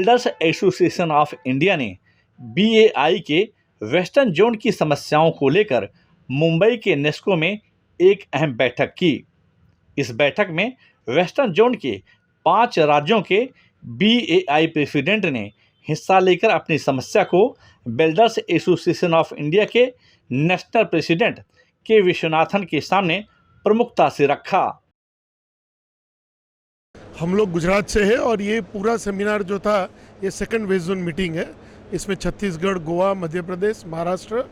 Builders association of India ने बीएआई के western zone की समस्याओं को लेकर मुंबई के नेस्को में एक अहम बैठक की। इस बैठक में वेस्टर्न जोन के 5 राज्यों के बीएआई प्रेसिडेंट ने हिस्सा लेकर अपनी समस्या को बिल्डर्स एसोसिएशन ऑफ इंडिया के नेशनल प्रेसिडेंट के विश्वनाथन के सामने प्रमुखता से रखा। हम लोग गुजरात से है और ये पूरा सेमिनार जो था ये सेकंड वेस्ट जोन मीटिंग है। इसमें छत्तीसगढ़, गोवा, मध्य प्रदेश, महाराष्ट्र,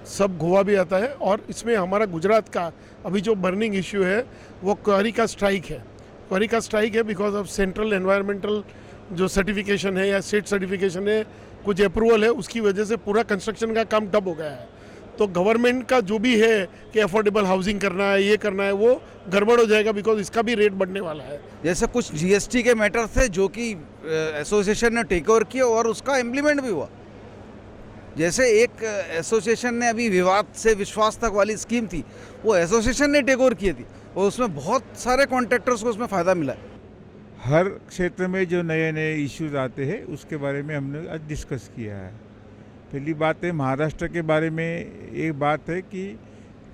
सब गोवा भी आता है। और इसमें हमारा गुजरात का अभी जो बर्निंग इश्यू है वो क्वारी का स्ट्राइक है। क्वारी का स्ट्राइक है बिकॉज ऑफ सेंट्रल एनवायरमेंटल जो सर्टिफिकेशन है या स्टेट सर्टिफिकेशन है, कुछ अप्रूवल है, उसकी वजह से पूरा कंस्ट्रक्शन का काम ठप हो गया है। तो गवर्नमेंट का जो भी है कि अफोर्डेबल हाउसिंग करना है, ये करना है, वो गड़बड़ हो जाएगा बिकॉज इसका भी रेट बढ़ने वाला है। जैसे कुछ जीएसटी के मैटर थे जो कि एसोसिएशन ने टेक ओवर किया और उसका इम्प्लीमेंट भी हुआ। जैसे एक एसोसिएशन ने अभी विवाद से विश्वास तक वाली स्कीम थी, वो एसोसिएशन ने टेक ओवर की थी और उसमें बहुत सारे कॉन्ट्रैक्टर्स को उसमें फ़ायदा मिला है। हर क्षेत्र में जो नए नए इश्यूज आते हैं उसके बारे में हमने आज डिस्कस किया है। पहली बात है महाराष्ट्र के बारे में, एक बात है कि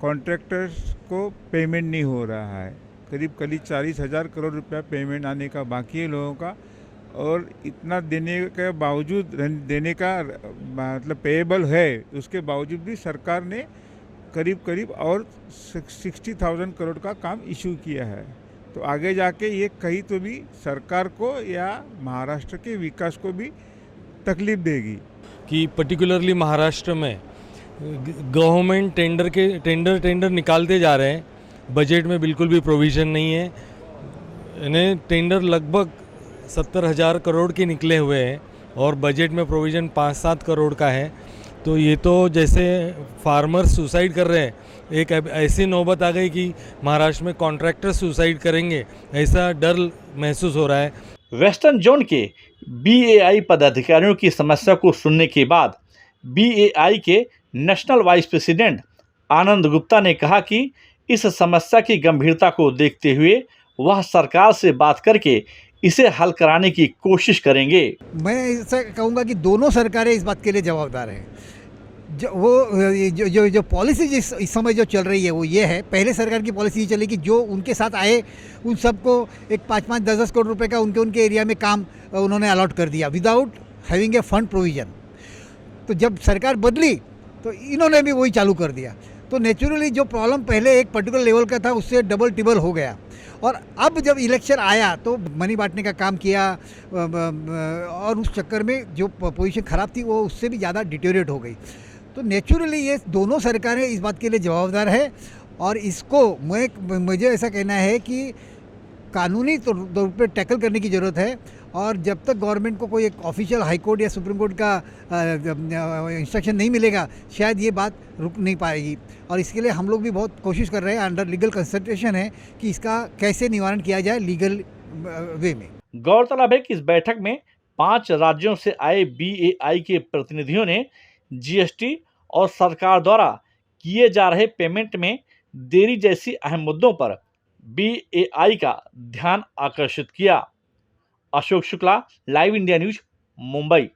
कॉन्ट्रैक्टर्स को पेमेंट नहीं हो रहा है। करीब 40,000 करोड़ रुपया पेमेंट आने का बाकी है लोगों का, और इतना देने के बावजूद, देने का मतलब पेएबल है, उसके बावजूद भी सरकार ने करीब और 60,000 करोड़ का काम इशू किया है। तो आगे जाके ये कहीं तो भी सरकार को या महाराष्ट्र के विकास को भी तकलीफ देगी। कि पर्टिकुलरली महाराष्ट्र में गवर्नमेंट टेंडर निकालते जा रहे हैं, बजट में बिल्कुल भी प्रोविज़न नहीं है। इन्हें टेंडर लगभग 70,000 करोड़ के निकले हुए हैं और बजट में प्रोविज़न 5-7 करोड़ का है। तो ये तो जैसे फार्मर्स सुसाइड कर रहे हैं, एक ऐसी नौबत आ गई कि महाराष्ट्र में कॉन्ट्रैक्टर सुसाइड करेंगे, ऐसा डर महसूस हो रहा है। वेस्टर्न जोन के बीएआई पदाधिकारियों की समस्या को सुनने के बाद बीएआई के नेशनल वाइस प्रेसिडेंट आनंद गुप्ता ने कहा कि इस समस्या की गंभीरता को देखते हुए वह सरकार से बात करके इसे हल कराने की कोशिश करेंगे। मैं ऐसा कहूँगा कि दोनों सरकारें इस बात के लिए जवाबदार हैं। जो पॉलिसी इस समय जो चल रही है वो ये है, पहले सरकार की पॉलिसी ये चली कि जो उनके साथ आए उन सबको एक 5-5, 10-10 करोड़ रुपए का उनके एरिया में काम उन्होंने अलॉट कर दिया without having a fund provision. तो जब सरकार बदली तो इन्होंने भी वही चालू कर दिया। तो नेचुरली जो प्रॉब्लम पहले एक पर्टिकुलर लेवल का था उससे डबल टिबल हो गया। और अब जब इलेक्शन आया तो मनी बांटने का काम किया और उस चक्कर में जो पोजीशन ख़राब थी वो उससे भी ज़्यादा डिटेरियोरेट हो गई। तो नेचुरली ये दोनों सरकारें इस बात के लिए जवाबदार है और इसको मुझे ऐसा कहना है कि कानूनी तौर पर टैकल करने की ज़रूरत है। और जब तक गवर्नमेंट को कोई एक ऑफिशियल हाई कोर्ट या सुप्रीम कोर्ट का इंस्ट्रक्शन नहीं मिलेगा शायद ये बात रुक नहीं पाएगी। और इसके लिए हम लोग भी बहुत कोशिश कर रहे हैं, अंडर लीगल कंसल्टेशन है कि इसका कैसे निवारण किया जाए लीगल वे में। गौरतलब है कि इस बैठक में 5 राज्यों से आए बीएआई के प्रतिनिधियों ने जीएसटी और सरकार द्वारा किए जा रहे पेमेंट में देरी जैसी अहम मुद्दों पर बीएआई का ध्यान आकर्षित किया। Ashok Shukla, live India news, Mumbai.